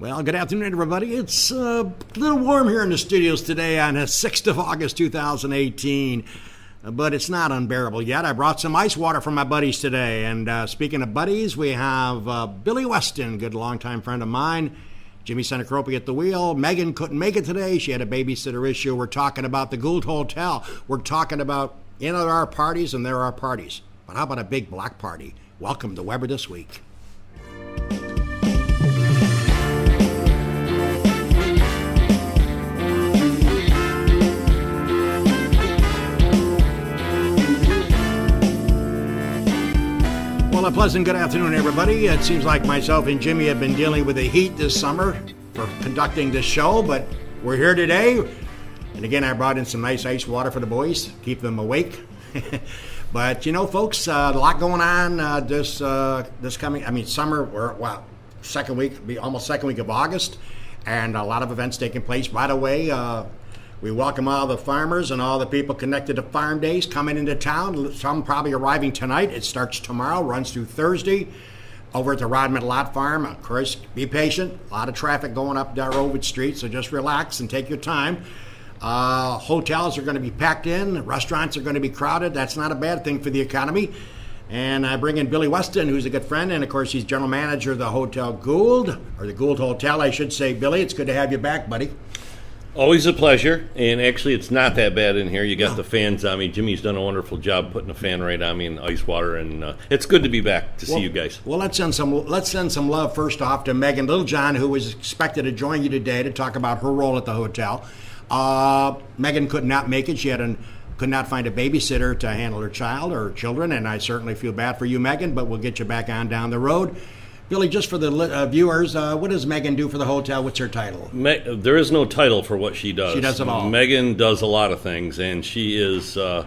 Well, good afternoon, everybody. It's a little warm here in the studios today on the 6th of August, 2018, but it's not unbearable yet. I brought some ice water for my buddies today, and speaking of buddies, we have Billy Weston, good longtime friend of mine, Jimmy Senecropi at the wheel. Meaghan couldn't make it today. She had a babysitter issue. We're talking about the Gould Hotel. We're talking about, there are parties and there are parties, but how about a big block party? Welcome to Weber This Week. Well, a pleasant good afternoon, everybody. It seems like myself and Jimmy have been dealing with the heat this summer for conducting this show, but we're here today. And again, I brought in some nice ice water for the boys, keep them awake. But, folks, a lot going on this coming, summer, second week of August, and a lot of events taking place. By the way, we welcome all the farmers and all the people connected to Farm Days coming into town. Some probably arriving tonight. It starts tomorrow, runs through Thursday over at the Rodman Lot Farm. Of course, be patient. A lot of traffic going up Darwood Street, so just relax and take your time. Hotels are going to be packed in. Restaurants are going to be crowded. That's not a bad thing for the economy. And I bring in Billy Weston, who's a good friend, and of course he's general manager of the Hotel Gould, or the Gould Hotel, I should say. Billy, it's good to have you back, buddy. Always a pleasure, and actually it's not that bad in here. You got the fans on me. Jimmy's done a wonderful job putting a fan right on me and ice water, and it's good to be back to see you guys. Well, let's send some love first off to Meaghan Littlejohn, who was expected to join you today to talk about her role at the hotel. Meaghan could not make it. She could not find a babysitter to handle her child or children, and I certainly feel bad for you, Meaghan, but we'll get you back on down the road. Billy, just for the viewers, what does Meaghan do for the hotel? What's her title? There is no title for what she does. She does it all. Meaghan does a lot of things, and she is a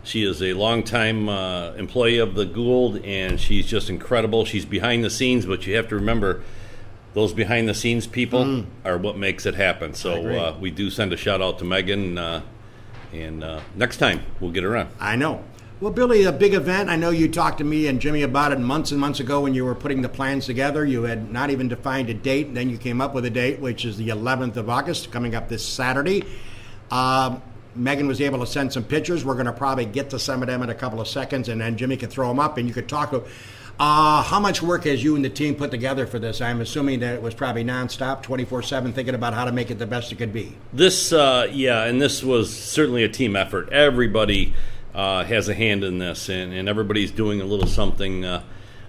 longtime employee of the Gould, and she's just incredible. She's behind the scenes, but you have to remember, those behind the scenes people are what makes it happen. So we do send a shout out to Meaghan, and next time we'll get her on. I know. Well, Billy, a big event. I know you talked to me and Jimmy about it months and months ago when you were putting the plans together. You had not even defined a date, and then you came up with a date, which is the 11th of August, coming up this Saturday. Meaghan was able to send some pictures. We're going to probably get to some of them in a couple of seconds, and then Jimmy can throw them up, and you could talk to how much work has you and the team put together for this? I'm assuming that it was probably nonstop, 24/7, thinking about how to make it the best it could be. This, and this was certainly a team effort. Everybody has a hand in this, and everybody's doing a little something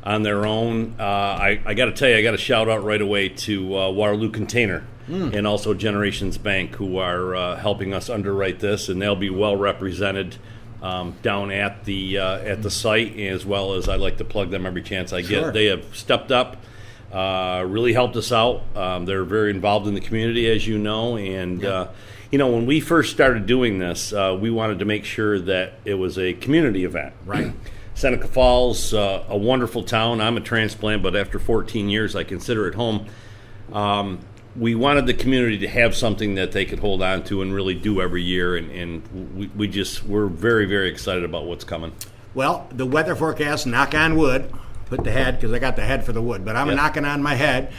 on their own. I got to tell you, I got to shout out right away to Waterloo Container and also Generations Bank, who are helping us underwrite this, and they'll be well represented down at the site, as well as I like to plug them every chance I get. Sure. They have stepped up, really helped us out. They're very involved in the community, as you know, and when we first started doing this, we wanted to make sure that it was a community event. Right. Seneca Falls, a wonderful town. I'm a transplant, but after 14 years, I consider it home. We wanted the community to have something that they could hold on to and really do every year, and we're very, very excited about what's coming. Well, the weather forecast, knock on wood, put the head, because I got the head for the wood, but I'm knocking on my head.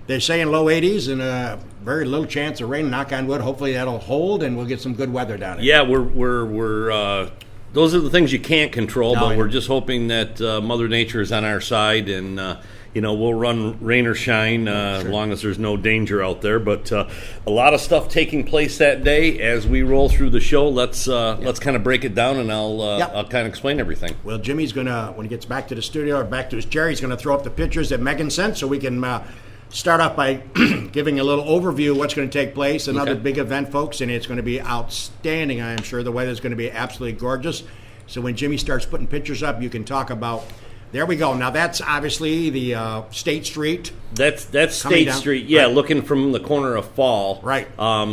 They're saying low 80s and very little chance of rain. Knock on wood. Hopefully that'll hold, and we'll get some good weather down here. Yeah, we're those are the things you can't control, but we're just hoping that Mother Nature is on our side, and we'll run rain or shine as long as there's no danger out there. But a lot of stuff taking place that day. As we roll through the show, let's kind of break it down, and I'll kind of explain everything. Well, Jimmy's gonna, when he gets back to the studio or back to his chair, he's gonna throw up the pictures that Meaghan sent, so we can start off by giving a little overview of what's going to take place. Another big event, folks, and it's going to be outstanding. I am sure the weather's going to be absolutely gorgeous. So when Jimmy starts putting pictures up, you can talk about. There we go. Now that's obviously the State Street. That's State Street. Yeah, right. Looking from the corner of Fall. Right.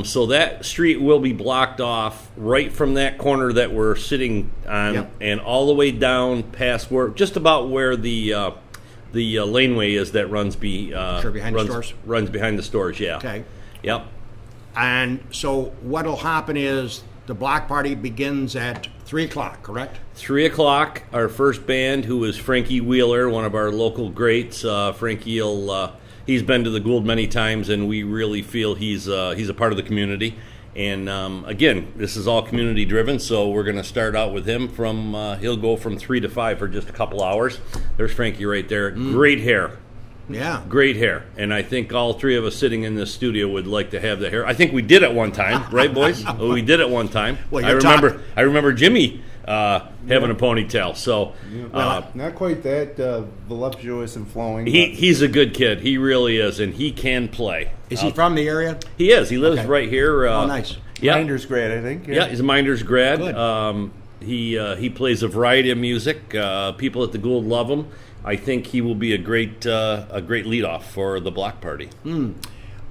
So that street will be blocked off right from that corner that we're sitting on, and all the way down past just about where the laneway is that runs behind the stores. Runs behind the stores. Yeah. Okay. Yep. And so what'll happen is the block party begins at 3 o'clock, correct? 3 o'clock, our first band, who is Frankie Wheeler, one of our local greats. Frankie will he's been to the Gould many times, and we really feel he's a part of the community. And again, this is all community driven, so we're going to start out with him from. He'll go from 3 to 5 for just a couple hours. There's Frankie right there. Great hair. Yeah. Great hair. And I think all three of us sitting in this studio would like to have the hair. I think we did at one time, right, boys? We did at one time. Well, I remember Jimmy having a ponytail. So not quite that voluptuous and flowing. He's a good kid. He really is, and he can play. Is he from the area? He is. He lives right here. Nice. Yeah. Minder's grad, I think. Yeah, he's a Minder's grad. Good. He plays a variety of music. People at the Gould love him. I think he will be a great leadoff for the block party.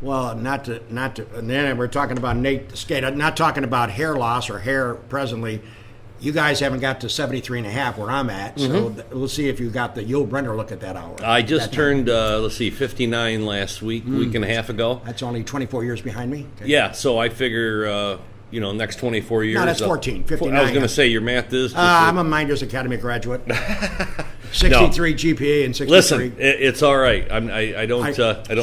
Well, not to. And then we're talking about Nate Skate. Not talking about hair loss or hair presently. You guys haven't got to 73.5 where I'm at, so we'll see if you got the Yul Brynner look at that hour. I just turned 59 last week and a half ago. That's only 24 years behind me. Okay. Yeah, so I figure next 24 years. No, that's 14. 59. I was going to say your math is. I'm a Minders Academy graduate. 63 GPA and 63. Listen, it's all right. I don't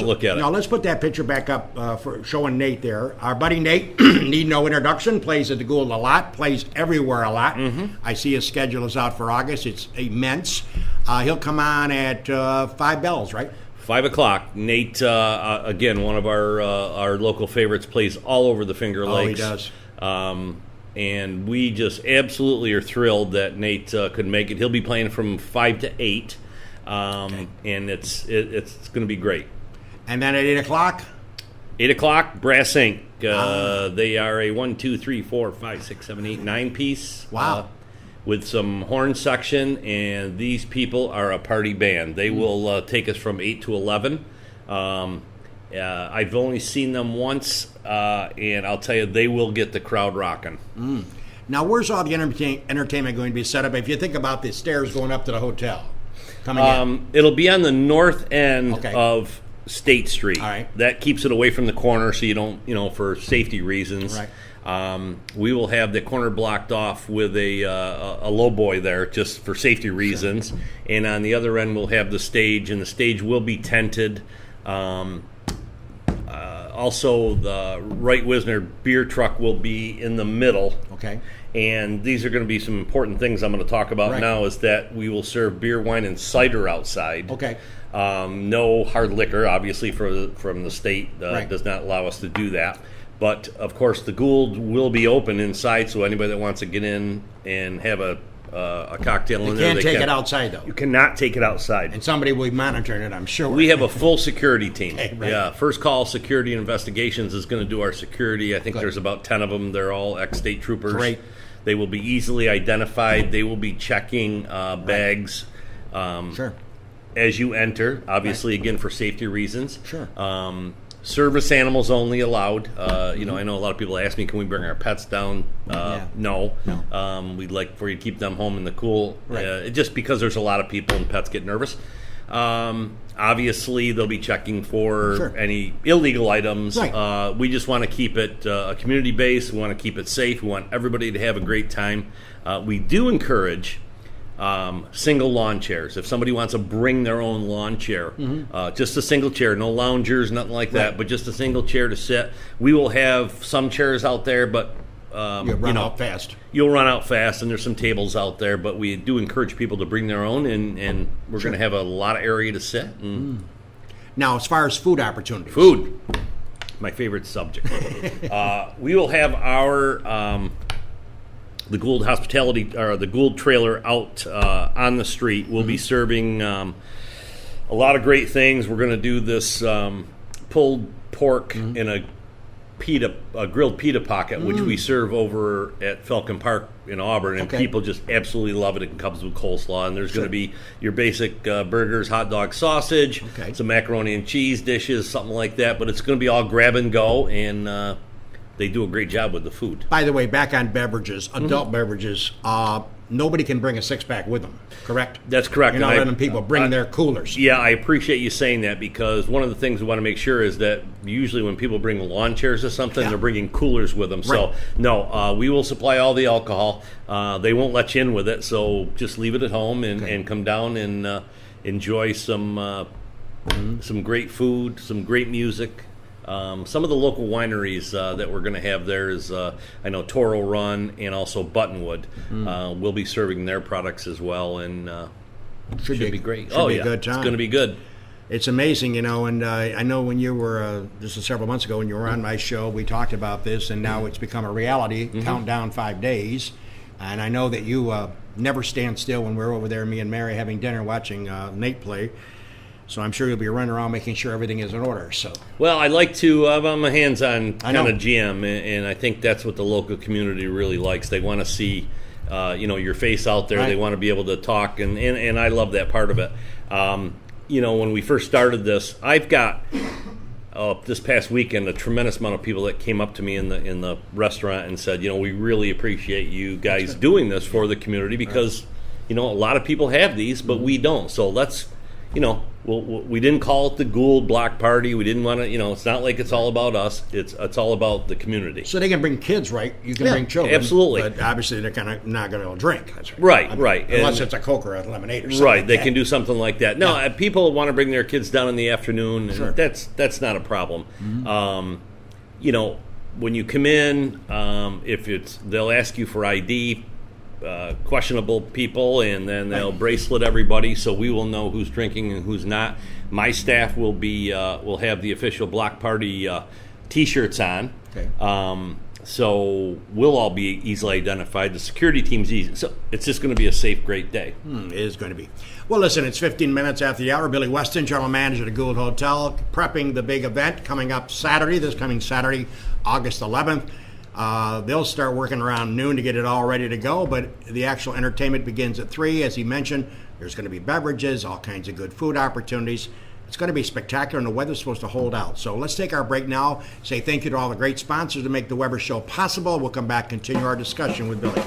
look at it. Now let's put that picture back up for showing Nate there. Our buddy Nate, need no introduction, plays at the Gould a lot, plays everywhere a lot. I see his schedule is out for August. It's immense. He'll come on at 5 bells, right? 5 o'clock. Nate, again, one of our local favorites, plays all over the Finger Lakes. Oh, he does. And we just absolutely are thrilled that Nate could make it. He'll be playing from 5 to 8, and it's going to be great. And then at 8 o'clock? 8 o'clock, Brass Inc. They are a 1, 2, 3, 4, 5, 6, 7, 8, 9-piece. Wow. With some horn section, and these people are a party band. They will take us from 8 to 11. I've only seen them once, and I'll tell you, they will get the crowd rocking. Now, where's all the entertainment going to be set up? If you think about the stairs going up to the hotel, coming in. It'll be on the north end of State Street. All right. That keeps it away from the corner, so you don't, for safety reasons. Right. We will have the corner blocked off with a low boy there, just for safety reasons. Sure. And on the other end, we'll have the stage, and the stage will be tented. Also, the Wright Wisner beer truck will be in the middle. Okay. And these are going to be some important things I'm going to talk about now, is that we will serve beer, wine, and cider outside. Okay. No hard liquor, obviously, from the state does not allow us to do that. But, of course, the Gould will be open inside, so anybody that wants to get in and have a cocktail in there. You can't take it outside, though. You cannot take it outside. And somebody will be monitoring it, I'm sure. We have a full security team. Okay, right. Yeah, First Call Security Investigations is going to do our security. I think there's about 10 of them. They're all ex-state troopers. Great. They will be easily identified. They will be checking bags Sure. as you enter, obviously, again, for safety reasons. Sure. Service animals only allowed. I know a lot of people ask me, can we bring our pets down? No. We'd like for you to keep them home in the cool, just because there's a lot of people and pets get nervous. Obviously, they'll be checking for any illegal items. Right. We just want to keep it a community base. We want to keep it safe. We want everybody to have a great time. We do encourage single lawn chairs. If somebody wants to bring their own lawn chair, just a single chair, no loungers, nothing like that, but just a single chair to sit. We will have some chairs out there, but You'll run out fast. You'll run out fast, and there's some tables out there, but we do encourage people to bring their own, and we're going to have a lot of area to sit. Now, as far as food opportunities. Food, my favorite subject. We will have our the Gould hospitality, or the Gould trailer out on the street. We'll be serving a lot of great things. We're going to do this pulled pork in a grilled pita pocket, which we serve over at Falcon Park in Auburn, and people just absolutely love it. It comes with coleslaw, and there's going to be your basic burgers, hot dog, sausage, some macaroni and cheese dishes, something like that. But it's going to be all grab and go, and they do a great job with the food. By the way, back on beverages, adult beverages, nobody can bring a six-pack with them, correct? That's correct. You're not letting people bring their coolers. Yeah, I appreciate you saying that, because one of the things we want to make sure is that usually when people bring lawn chairs or something, they're bringing coolers with them. So, no, we will supply all the alcohol. They won't let you in with it, so just leave it at home and come down and enjoy some some great food, some great music. Some of the local wineries that we're going to have there is, I know Toro Run and also Buttonwood. We'll be serving their products as well, and should be great. Should be a good time. It's going to be good. It's amazing, and I know when you were, this is several months ago, when you were on my show, we talked about this, and now it's become a reality, countdown 5 days. And I know that you never stand still when we're over there, me and Mary, having dinner, watching Nate play. So I'm sure you'll be running around making sure everything is in order. So, well, I like to. I'm a hands-on kind of GM, and I think that's what the local community really likes. They want to see, your face out there. Right. They want to be able to talk, and I love that part of it. When we first started this, I've got this past weekend a tremendous amount of people that came up to me in the restaurant and said, we really appreciate you guys doing this for the community because, a lot of people have these, but we don't. So let's. We didn't call it the Gould Block Party. We didn't want to, it's not like it's all about us. It's all about the community. So they can bring kids, right? You can bring children. Absolutely. But obviously they're kind of not going to drink. That's right. Unless it's a Coke or a lemonade or something. Right, they can do something like that. No, people want to bring their kids down in the afternoon. And that's not a problem. When you come in, they'll ask you for ID. Questionable people, and then they'll bracelet everybody, so we will know who's drinking and who's not. My staff will have the official block party T-shirts on, so we'll all be easily identified. The security team's easy, so it's just going to be a safe, great day. It is going to be. Well, listen, it's 15 minutes after the hour. Billy Weston, general manager at the Gould Hotel, prepping the big event coming up this coming Saturday, August 11th. They'll start working around noon to get it all ready to go, but the actual entertainment begins at 3. As he mentioned, there's going to be beverages, all kinds of good food opportunities. It's going to be spectacular, and the weather's supposed to hold out. So let's take our break now, say thank you to all the great sponsors to make the Weber Show possible. We'll come back and continue our discussion with Billy.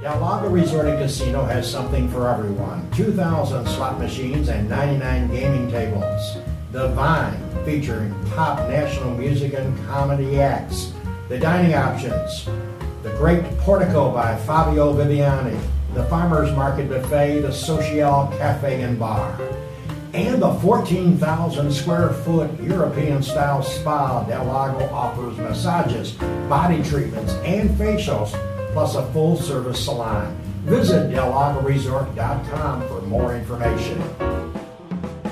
Del Lago Resort and Casino has something for everyone. 2,000 slot machines and 99 gaming tables. The Vine, featuring top national music and comedy acts. The dining options. The Great Portico by Fabio Viviani. The Farmers Market Buffet, the Social Cafe and Bar. And the 14,000 square foot European style spa. Del Lago offers massages, body treatments, and facials, plus a full-service salon. Visit DelLagoResort.com for more information.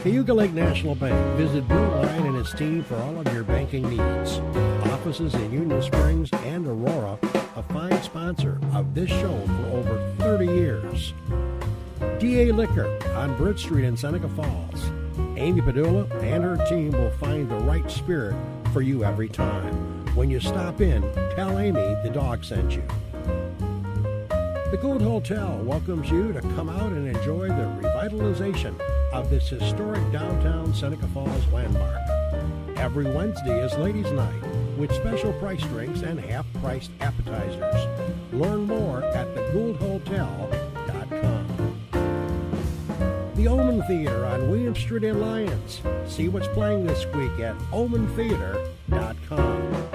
Cayuga Lake National Bank. Visit Bill Ryan and his team for all of your banking needs. Offices in Union Springs and Aurora, a fine sponsor of this show for over 30 years. DA Liquor on Britt Street in Seneca Falls. Amy Padula and her team will find the right spirit for you every time. When you stop in, tell Amy the dog sent you. The Gould Hotel welcomes you to come out and enjoy the revitalization of this historic downtown Seneca Falls landmark. Every Wednesday is Ladies' Night with special price drinks and half-priced appetizers. Learn more at thegouldhotel.com. The Omen Theater on William Street in Lyons. See what's playing this week at omentheater.com.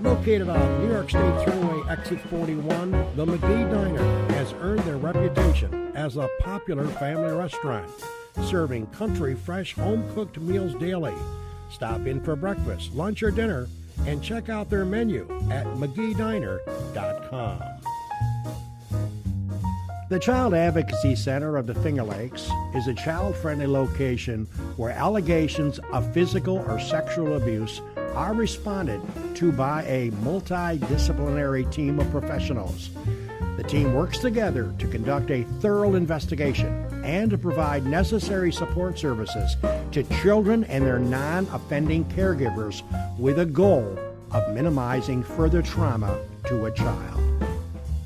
Located on New York State Thruway Exit 41, the Meaghan Diner has earned their reputation as a popular family restaurant, serving country, fresh, home-cooked meals daily. Stop in for breakfast, lunch, or dinner, and check out their menu at McGeeDiner.com. The Child Advocacy Center of the Finger Lakes is a child-friendly location where allegations of physical or sexual abuse are responded to by a multidisciplinary team of professionals. The team works together to conduct a thorough investigation and to provide necessary support services to children and their non-offending caregivers with a goal of minimizing further trauma to a child.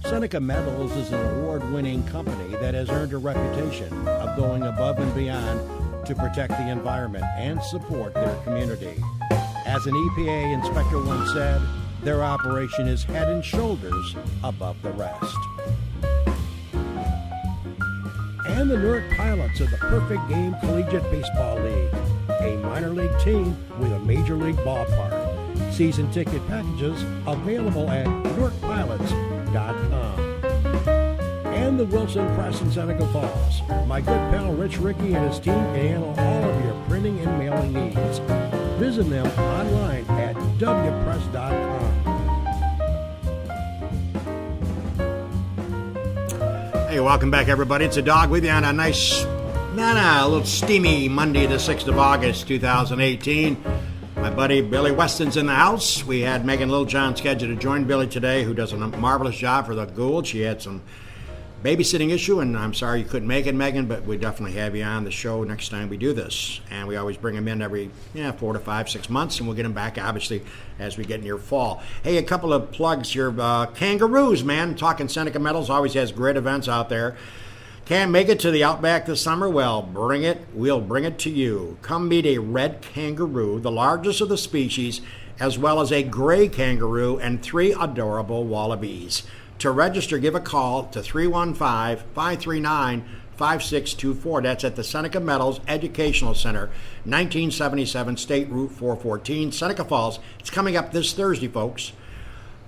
Seneca Metals is an award-winning company that has earned a reputation of going above and beyond to protect the environment and support their community. As an EPA inspector once said, their operation is head and shoulders above the rest. And the Newark Pilots are the Perfect Game Collegiate Baseball League, a minor league team with a major league ballpark. Season ticket packages available at NorthPilots.com. And the Wilson Press in Seneca Falls. My good pal Rich Rickey and his team can handle all of your printing and mailing needs. Visit them online at wpress.com. Hey, welcome back, everybody. It's a dog with you on a nice, a little steamy Monday, the 6th of August, 2018. My buddy Billy Weston's in the house. We had Meaghan Littlejohn scheduled to join Billy today, who does a marvelous job for the Gould. She had some babysitting issue, and I'm sorry you couldn't make it, Meaghan, but we definitely have you on the show next time we do this. And we always bring him in every 4 to 5, 6 months, and we'll get him back, obviously, as we get near fall. Hey, a couple of plugs here. Kangaroos, man. Talking Seneca Metals always has great events out there. Can't make it to the Outback this summer? Well, bring it. We'll bring it to you. Come meet a red kangaroo, the largest of the species, as well as a gray kangaroo and 3 adorable wallabies. To register, give a call to 315-539-5624. That's at the Seneca Metals Educational Center, 1977 State Route 414, Seneca Falls. It's coming up this Thursday, folks.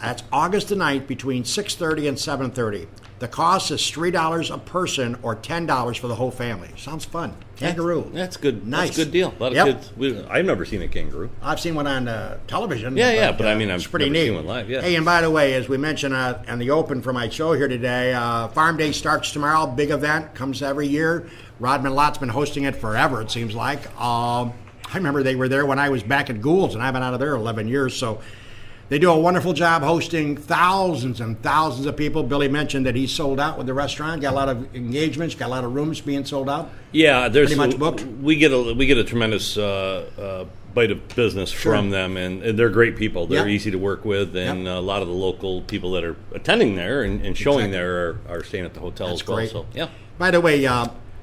That's August the 9th between 6:30 and 7:30. The cost is $3 a person or $10 for the whole family. Sounds fun. Kangaroo. That's good. Nice. That's a good deal. A lot of kids. I've never seen a kangaroo. I've seen one on television. But I mean, it's I've pretty never neat. seen one live. Yeah. Hey, and by the way, as we mentioned on the open for my show here today, Farm Day starts tomorrow. Big event, comes every year. Rodman Lott's been hosting it forever, it seems like. I remember they were there when I was back at Gould's, and I've been out of there 11 years, so they do a wonderful job hosting thousands and thousands of people. Billy mentioned that he's sold out with the restaurant. Got a lot of engagements. Got a lot of rooms being sold out. Yeah, there's pretty much booked. We get a tremendous bite of business from them, and they're great people. They're easy to work with, and a lot of the local people that are attending there and showing there are staying at the hotel as well. Great. So yeah. By the way,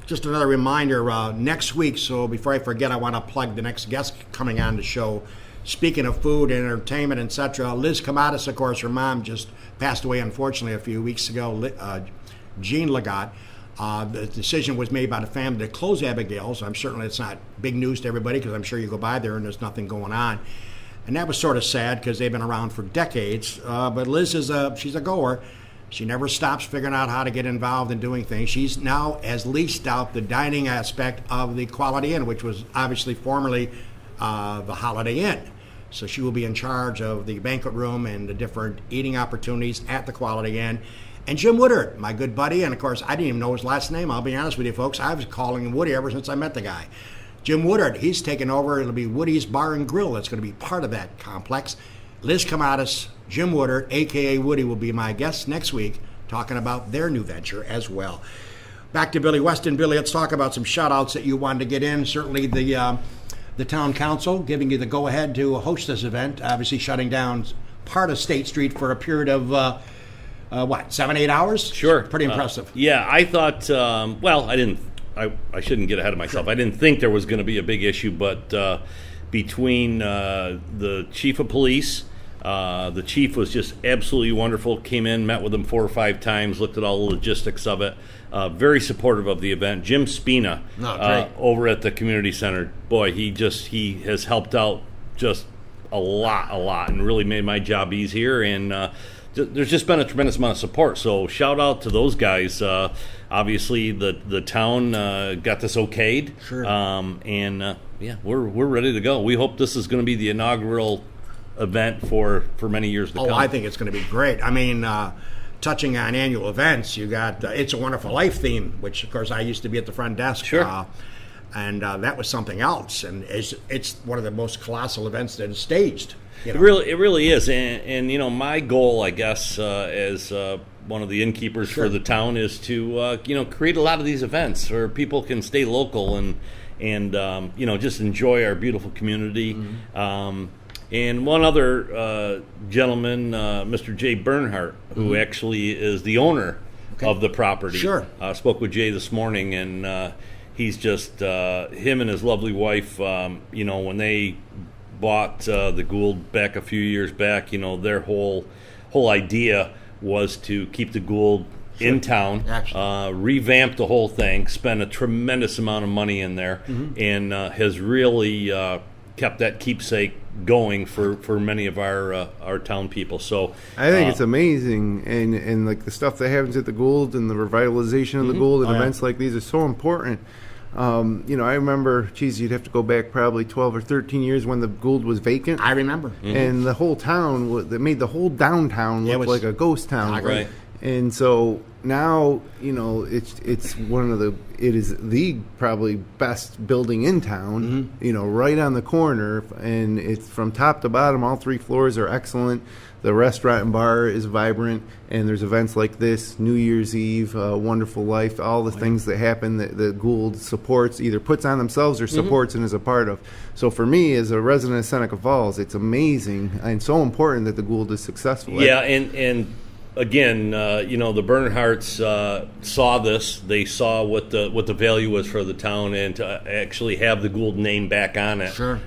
just another reminder. Next week, so before I forget, I want to plug the next guest coming on the show. Speaking of food and entertainment, etc., Liz Kamatis, of course, her mom just passed away, unfortunately, a few weeks ago, Jean Legat. The decision was made by the family to close Abigail's. I'm certainly it's not big news to everybody because I'm sure you go by there and there's nothing going on. And that was sort of sad because they've been around for decades. But Liz she's a goer. She never stops figuring out how to get involved in doing things. She's now has leased out the dining aspect of the Quality Inn, which was obviously formerly the Holiday Inn. So she will be in charge of the banquet room and the different eating opportunities at the Quality Inn. And Jim Woodard, my good buddy, and of course I didn't even know his last name, I'll be honest with you folks. I was calling him Woody ever since I met the guy. Jim Woodard, he's taken over. It'll be Woody's Bar and Grill that's going to be part of that complex. Liz Kamatis, Jim Woodard, a.k.a. Woody, will be my guest next week talking about their new venture as well. Back to Billy Weston. Billy, let's talk about some shout-outs that you wanted to get in. Certainly the town council giving you the go-ahead to host this event, obviously shutting down part of State Street for a period of, 7-8 hours? Sure. Pretty impressive. I thought, I shouldn't get ahead of myself. I didn't think there was going to be a big issue, but between the chief of police, the chief was just absolutely wonderful, came in, met with him 4 or 5 times, looked at all the logistics of it. Very supportive of the event. Jim Spina over at the community center. Boy, he has helped out just a lot, and really made my job easier. And there's just been a tremendous amount of support. So shout out to those guys. Obviously, the town got this okayed. Sure. We're ready to go. We hope this is going to be the inaugural event for many years to come. I think it's going to be great. I mean, touching on annual events, you got It's a Wonderful Life theme, which, of course, I used to be at the front desk. Sure. And that was something else. And it's one of the most colossal events that is staged. You know? It really is. And my goal, I guess, as one of the innkeepers for the town is to, create a lot of these events where people can stay local and just enjoy our beautiful community. Mm-hmm. And one other gentleman, Mr. Jay Bernhardt, who actually is the owner of the property. Sure. Spoke with Jay this morning, and he's just, him and his lovely wife, when they bought the Gould back a few years back, their whole idea was to keep the Gould in town, revamp the whole thing, spend a tremendous amount of money in there, and has really kept that keepsake going for many of our town people. So I think it's amazing, and like the stuff that happens at the Gould and the revitalization of the Gould and events like these are so important. I remember, you'd have to go back probably 12 or 13 years when the Gould was vacant. I remember. And the whole town, that made the whole downtown look like a ghost town. Right. And so now, it's one of it is the probably best building in town, right on the corner. And it's from top to bottom, all 3 floors are excellent. The restaurant and bar is vibrant, and there's events like this, New Year's Eve, Wonderful Life, all the things that happen that the Gould supports, either puts on themselves or supports and is a part of. So for me, as a resident of Seneca Falls, it's amazing and so important that the Gould is successful. Yeah, and again, the Bernhardts saw this. They saw what the value was for the town, and to actually have the Gould name back on it. Sure.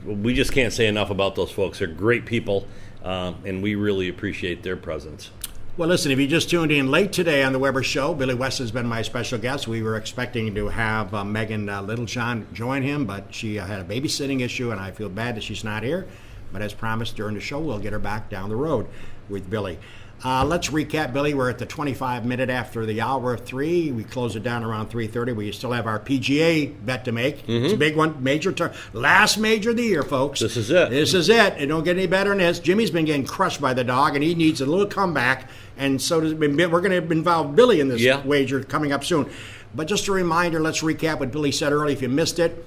We just can't say enough about those folks. They're great people, and we really appreciate their presence. Well, listen, if you just tuned in late today on the Weber Show, Billy Weston has been my special guest. We were expecting to have Meaghan Littlejohn join him, but she had a babysitting issue, and I feel bad that she's not here. But as promised during the show, we'll get her back down the road with Billy. Let's recap, Billy. We're at the 25-minute after the hour of 3. We close it down around 3:30. We still have our PGA bet to make. It's a big one. Major turn. Last major of the year, folks. This is it. It don't get any better than this. Jimmy's been getting crushed by the dog, and he needs a little comeback. And so we're going to involve Billy in this wager coming up soon. But just a reminder, let's recap what Billy said earlier. If you missed it,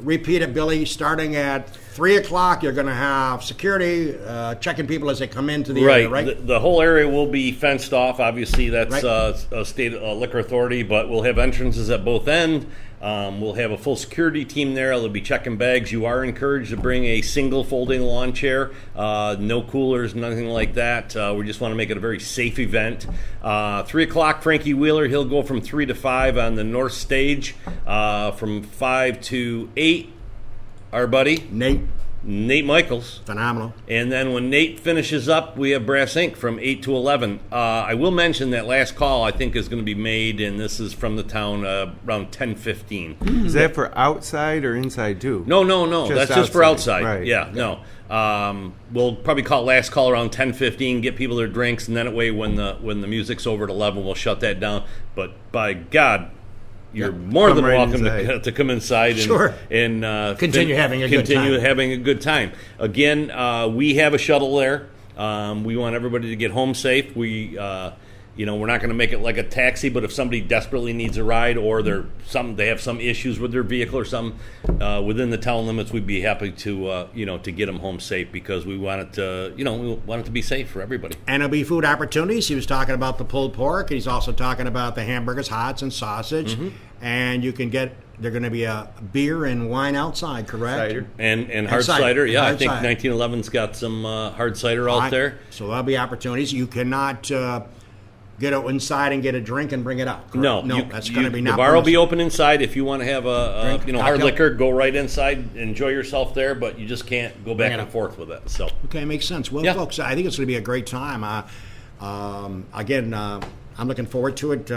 repeat it, Billy. Starting at 3 o'clock, you're going to have security checking people as they come into the area, right? The whole area will be fenced off. Obviously, that's a state liquor authority, but we'll have entrances at both ends. We'll have a full security team there. They'll be checking bags. You are encouraged to bring a single folding lawn chair. No coolers, nothing like that. We just want to make it a very safe event. 3 o'clock, Frankie Wheeler. He'll go from 3 to 5 on the north stage. From 5 to 8, our buddy Nate Michaels. Phenomenal. And then when Nate finishes up, we have Brass Inc. from 8 to 11. I will mention that last call, I think, is going to be made, and this is from the town around 10:15. Is that for outside or inside, too? No. That's just for outside. Right. Yeah, no. We'll probably call last call around 10:15, get people their drinks, and then that way when the music's over at 11, we'll shut that down. But by God, you're more than welcome to come inside and continue having a good time. Again, we have a shuttle there. We want everybody to get home safe. We're not going to make it like a taxi, but if somebody desperately needs a ride or they have some issues with their vehicle or something within the town limits, we'd be happy to get them home safe, because we want it to be safe for everybody. And there'll be food opportunities. He was talking about the pulled pork. He's also talking about the hamburgers, hots, and sausage. And you can get. They're going to be a beer and wine outside, correct? Cider. And hard cider. Yeah, I think 1911's got some hard cider out there. So there'll be opportunities. You cannot get inside and get a drink and bring it out. Correct? No, that's going to be not. The bar will be open inside. If you want to have a hard liquor, go right inside, enjoy yourself there. But you just can't go back and forth with it. So okay, makes sense. Well, folks, I think it's going to be a great time. Again, I'm looking forward to it.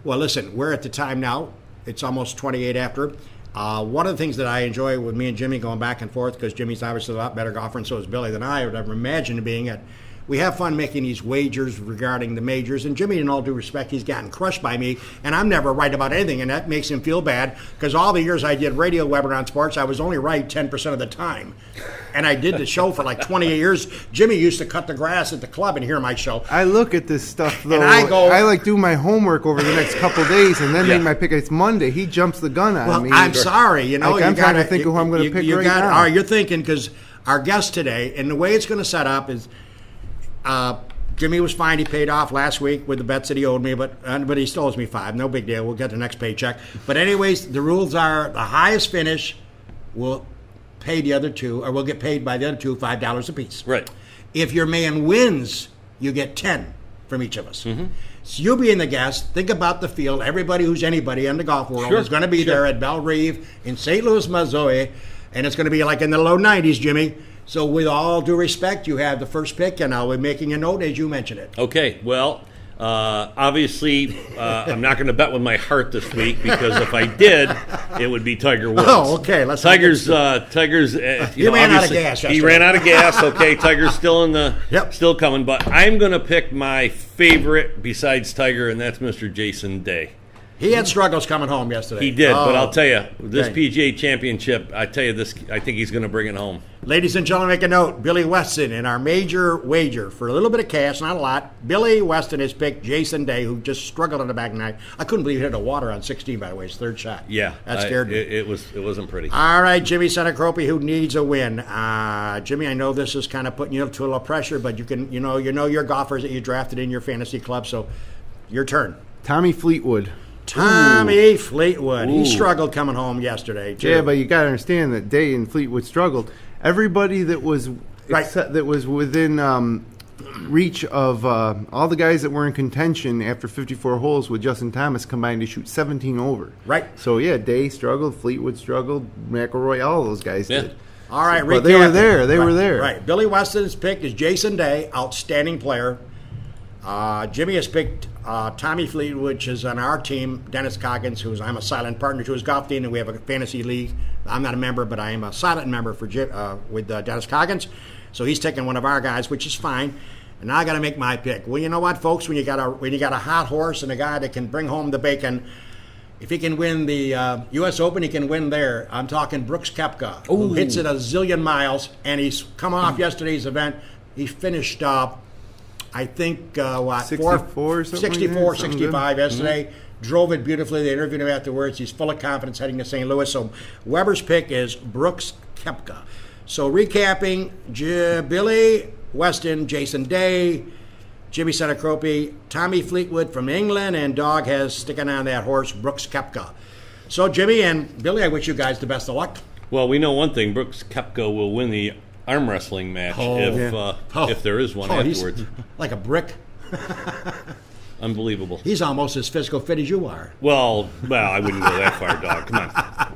Well, listen, we're at the time now. It's almost 28 after. One of the things that I enjoy with me and Jimmy going back and forth, because Jimmy's obviously a lot better golfer, and so is Billy, than I would ever imagine being at. We have fun making these wagers regarding the majors, and Jimmy, in all due respect, he's gotten crushed by me, and I'm never right about anything, and that makes him feel bad, because all the years I did Radio Weber on Sports, I was only right 10% of the time. And I did the show for like 28 years. Jimmy used to cut the grass at the club and hear my show. I look at this stuff, though. And I do my homework over the next couple days and then make my pick. It's Monday. He jumps the gun on me. I'm sorry. I'm trying to think of who I'm going to pick right now. All right, you're thinking, because our guest today, and the way it's going to set up is Jimmy was fine. He paid off last week with the bets that he owed me, but he still owes me $5. No big deal. We'll get the next paycheck. But anyways, the rules are the highest finish will pay the other two, or will get paid by the other two $5 apiece. Right. If your man wins, you get 10 from each of us. So you'll be in the guest. Think about the field. Everybody who's anybody in the golf world is going to be there at Belle Reve in St. Louis, Missouri, and it's going to be like in the low 90s, Jimmy. So with all due respect, you have the first pick, and I'll be making a note as you mention it. Okay, well, Obviously, I'm not going to bet with my heart this week because if I did, it would be Tiger Woods. Oh, okay. Let's Tigers. He ran out of gas yesterday. He ran out of gas. Okay, Tiger's still in the Yep. still coming, but I'm going to pick my favorite besides Tiger, and that's Mr. Jason Day. He had struggles coming home yesterday. He did, but I'll tell you, this okay. PGA Championship, I tell you this, I think he's going to bring it home. Ladies and gentlemen, make a note. Billy Weston in our major wager for a little bit of cash, not a lot. Billy Weston has picked Jason Day, who just struggled on the back nine. I couldn't believe he hit a water on 16, by the way, his third shot. Yeah, that scared me. It wasn't pretty. All right, Jimmy Seneca, who needs a win. Jimmy, I know this is kind of putting you to a little pressure, but you can, you know your golfers that you drafted in your fantasy club. So, your turn. Tommy Fleetwood. Tommy Fleetwood. Ooh. He struggled coming home yesterday, too. Yeah, but you got to understand that Day and Fleetwood struggled. Everybody that was that was within reach of all the guys that were in contention after 54 holes with Justin Thomas combined to shoot 17 over. Right. So, yeah, Day struggled, Fleetwood struggled, McIlroy, all those guys did. All right, but they were there. They were there. Right. Billy Weston's pick is Jason Day, outstanding player. Jimmy has picked Tommy Fleetwood, which is on our team. Dennis Coggins, I'm a silent partner to his golf team, and we have a fantasy league. I'm not a member, but I am a silent member for with Dennis Coggins. So he's taking one of our guys, which is fine. And now I got to make my pick. Well, you know what, folks? When you got a hot horse and a guy that can bring home the bacon, if he can win the U.S. Open, he can win there. I'm talking Brooks Koepka, who hits it a zillion miles, and he's come off yesterday's event. He finished I think, 64 65 yesterday. Drove it beautifully. They interviewed him afterwards. He's full of confidence heading to St. Louis. So Weber's pick is Brooks Koepka. So recapping, Billy Weston, Jason Day, Jimmy Senecropi, Tommy Fleetwood from England, and Dog has sticking on that horse, Brooks Koepka. So Jimmy and Billy, I wish you guys the best of luck. Well, we know one thing. Brooks Koepka will win the arm wrestling match if there is one afterwards. He's like a brick. Unbelievable. He's almost as physical fit as you are. Well, I wouldn't go that far, Dog. Come on.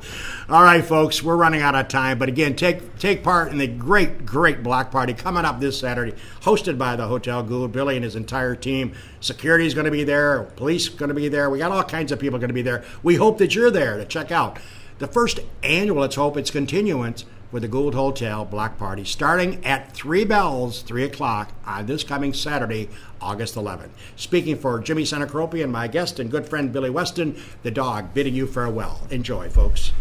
All right, folks, we're running out of time. But again, take part in the great block party coming up this Saturday, hosted by the Hotel Gould. Billy and his entire team. Security is going to be there. Police going to be there. We got all kinds of people going to be there. We hope that you're there to check out the first annual, let's hope it's continuance, with the Gould Hotel Block Party, starting at 3 o'clock on this coming Saturday, August 11th. Speaking for Jimmy Senecropi and my guest and good friend Billy Weston, the Dog, bidding you farewell. Enjoy, folks.